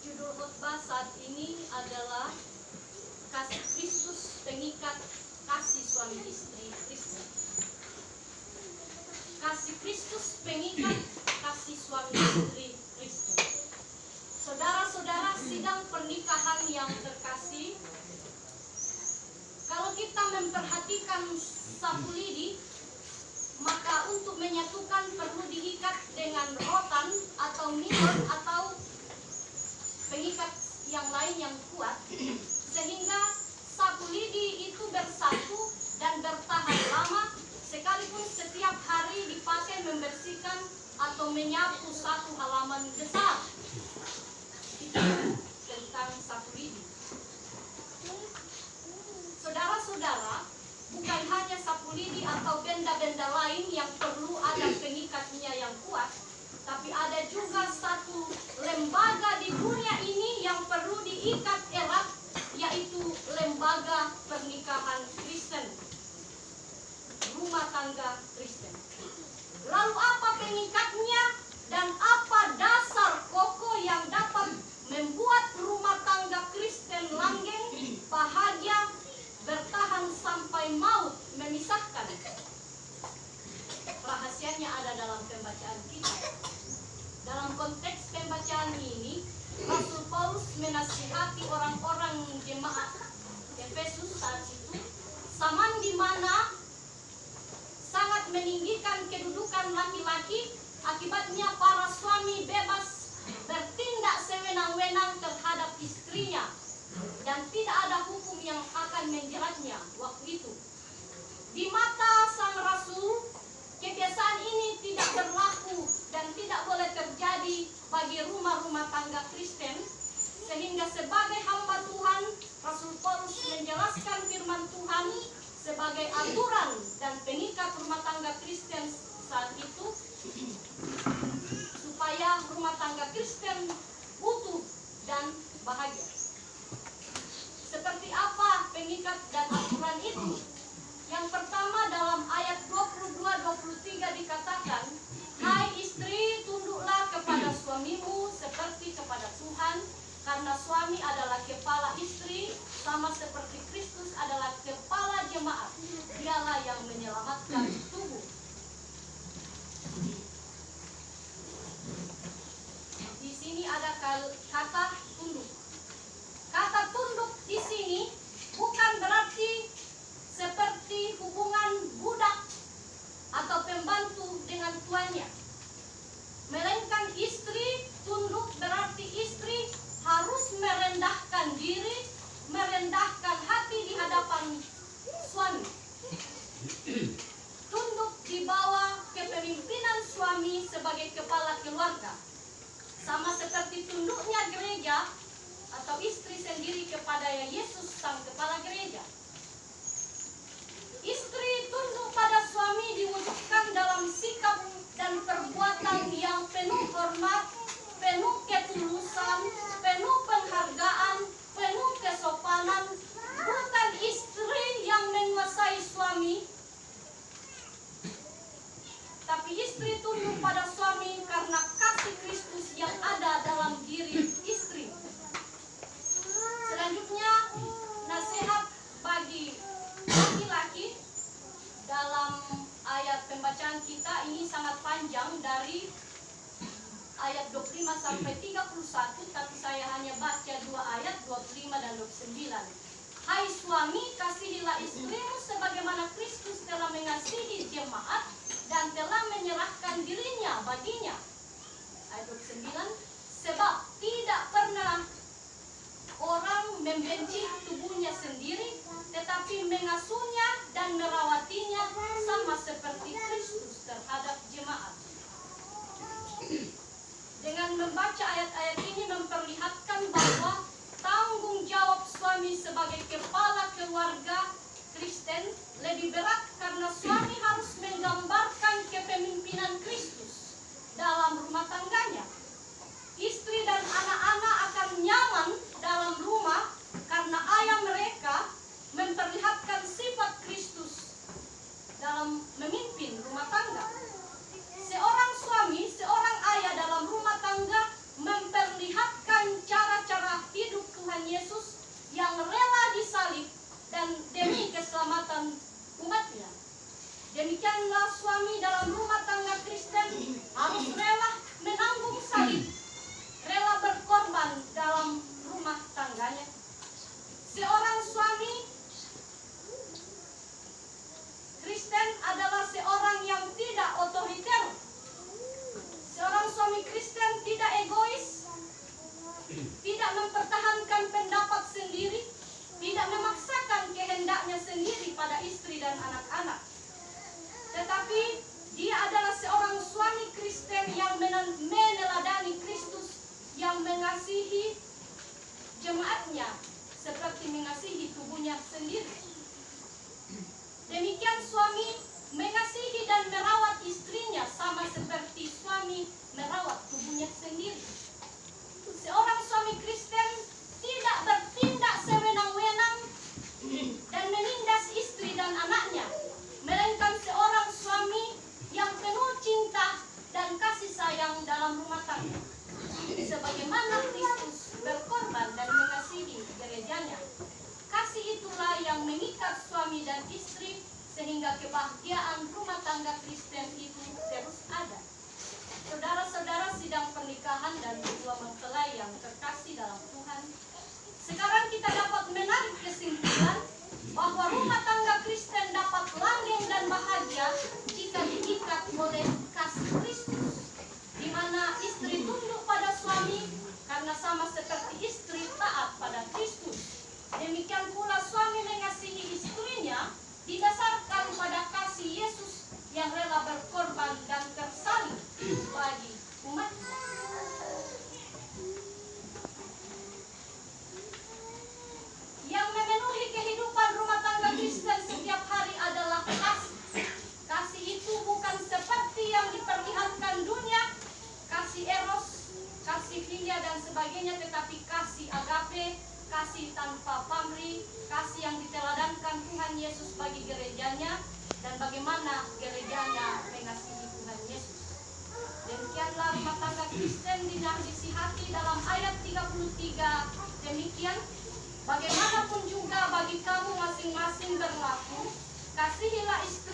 Judul khotbah saat ini adalah Kasih Kristus pengikat kasih suami istri Kristen. Kasih Kristus pengikat kasih suami istri Kristen. Saudara-saudara sidang pernikahan yang terkasih, kalau kita memperhatikan sapu lidi, maka untuk menyatukan perlu diikat dengan rotan atau nilon atau pengikat yang lain yang kuat, sehingga sapu lidi itu bersatu dan bertahan lama, sekalipun setiap hari dipakai membersihkan atau menyapu satu halaman besar. Itu tentang sapu lidi. Saudara-saudara, bukan hanya sapu lidi atau benda-benda lain yang perlu ada pengikatnya yang kuat, tapi ada juga satu lembaga di dunia ini yang perlu diikat erat, yaitu lembaga pernikahan Kristen, rumah tangga Kristen. Lalu apa pengikatnya dan apa dasar kokoh yang dapat membuat rumah tangga Kristen langgeng, bahagia, bertahan sampai maut memisahkan? Rahasianya ada dalam pembacaan kita. Dalam konteks pembacaan ini, Rasul Paulus menasihati orang-orang jemaat Efesus saat itu, zaman di mana sangat meninggikan kedudukan laki-laki, akibatnya para suami bebas bertindak sewenang-wenang terhadap istrinya dan tidak ada hukum yang akan menjeratnya waktu itu. Di mata sang rasul, kebiasaan ini tidak berlaku dan tidak boleh terjadi bagi rumah-rumah tangga Kristen, sehingga sebagai hamba Tuhan, Rasul Paulus menjelaskan firman Tuhan sebagai aturan dan pengikat rumah tangga Kristen saat itu, supaya rumah tangga Kristen utuh dan bahagia. Seperti apa pengikat dan aturan itu? Yang pertama, dalam ayat 22-23 dikatakan, "Hai istri, tunduklah kepada suamimu seperti kepada Tuhan, karena suami adalah kepala istri, sama seperti Kristus adalah kepala jemaat. Dialah yang menyelamatkan tubuh." Di sini ada kata tunduk. Kata tunduk di sini bukan berarti seperti hubungan budak atau pembantu dengan tuannya, melainkan istri tunduk berarti istri harus merendahkan diri, merendahkan hati di hadapan suami. Tunduk di bawah kepemimpinan suami sebagai kepala keluarga, sama seperti tunduknya gereja atau istri sendiri kepada Yesus sang kepala gereja. Istri tunduk pada suami diwujudkan dalam sikap dan perbuatan yang penuh hormat, penuh ketulusan, penuh penghargaan, penuh kesopanan. Bukan istri yang menguasai suami, tapi istri tunduk pada suami karena kasih Kristus yang ada dalam diri istri. Selanjutnya, nasihat bagi laki-laki dalam ayat pembacaan kita ini sangat panjang, dari ayat 25 sampai 31, tapi saya hanya baca 2 ayat 25 dan 29. "Hai suami, kasihilah istrimu sebagaimana Kristus telah mengasihi jemaat dan telah menyerahkan dirinya baginya." Ayat 29, "Sebab tidak pernah orang membenci tubuhnya sendiri, tetapi mengasuhnya dan merawatinya sama seperti Kristus terhadap jemaat." Dengan membaca ayat-ayat ini memperlihatkan bahwa tanggung jawab suami sebagai kepala keluarga Kristen lebih berat, karena suami harus menggambarkan kepemimpinan Kristus dalam rumah tangganya. demikianlah suami dalam rumah tangga Kristen harus rela menanggung salib, rela berkorban dalam rumah tangganya. Seorang suami Kristen adalah seorang yang tidak otoriter. Seorang suami Kristen tidak egois, tidak mempertahankan pendapat sendiri, tidak memaksakan kehendaknya sendiri pada istri dan anak-anak. Tetapi dia adalah seorang suami Kristen yang meneladani Kristus, yang mengasihi jemaatnya seperti mengasihi tubuhnya sendiri. Demikian suami mengasihi dan merawat istrinya sama seperti suami merawat tubuhnya sendiri. Seorang suami Kristen tidak bertindak sewenang-wenang dan menindas istri dan anaknya, melainkan seorang suami yang penuh cinta dan kasih sayang dalam rumah tangga. Sebagaimana Kristus berkorban dan mengasihi gerejanya, kasih itulah yang mengikat suami dan istri sehingga kebahagiaan rumah tangga Kristen itu terus ada. Saudara-saudara sidang pernikahan dan kedua mempelai yang terkasih dalam Tuhan, sekarang kita dapat menarik kesimpulan bahwa rumah tangga Kristen dapat langgeng dan bahagia jika diikat oleh kasih Kristus, di mana istri tunduk pada suami karena sama seperti istri taat pada Kristus. Demikian pula suami mengasihi istrinya didasarkan pada kasih Yesus yang rela berkorban dan tersalib bagi umatnya. Yang memenuhi kehidupan rumah tangga Kristen setiap hari adalah kasih. Kasih itu bukan seperti yang diperlihatkan dunia, kasih eros, kasih filia dan sebagainya, tetapi kasih agape, kasih tanpa pamrih, kasih yang diteladankan Tuhan Yesus bagi gerejanya dan bagaimana gerejanya mengasihi Tuhan Yesus. Demikianlah rumah tangga Kristen dinasihati dalam ayat 33. Demikian, bagaimanapun juga bagi kamu masing-masing berlaku, kasihilah istri